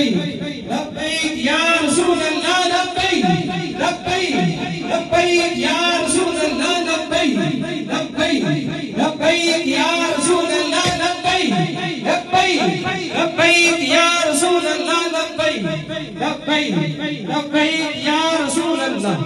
لبیک یا رسول اللہ لبیک لبیک لبیک یا رسول اللہ لبیک لبیک لبیک یا رسول اللہ لبیک لبیک لبیک یا رسول اللہ لبیک لبیک لبیک یا رسول اللہ.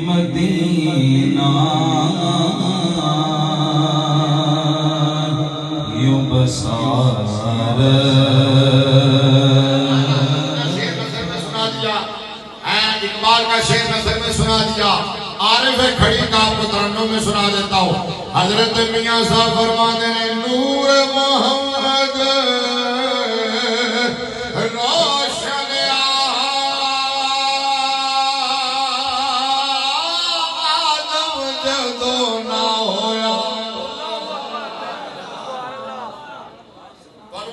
مدینہ یوں بسار اقبال کا شعر نثر میں سنا دیا. عارف کھڑی کا آپ کو ترنم میں سنا دیتا ہوں. حضرت میاں صاحب فرماتے ہیں نور محمد روشن آدم جدو نہ ہویا.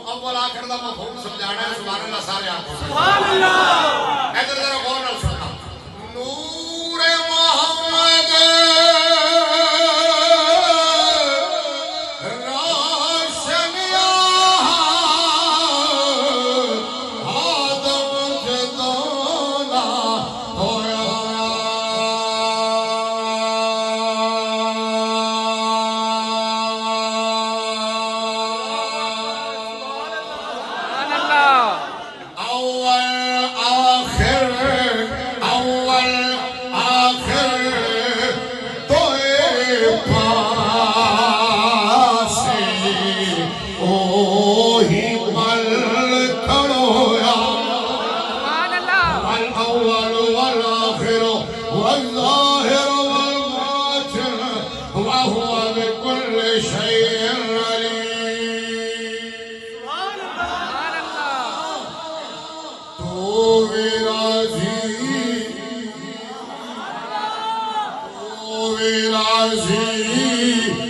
اول آخر دا مفہوم سمجھانا ہے. سبحان اللہ سارے آپ کو. سبحان اللہ. ادھر ذرا غور نال سننا. نور محمد روشن آدم جدو نہ ہویا. راضی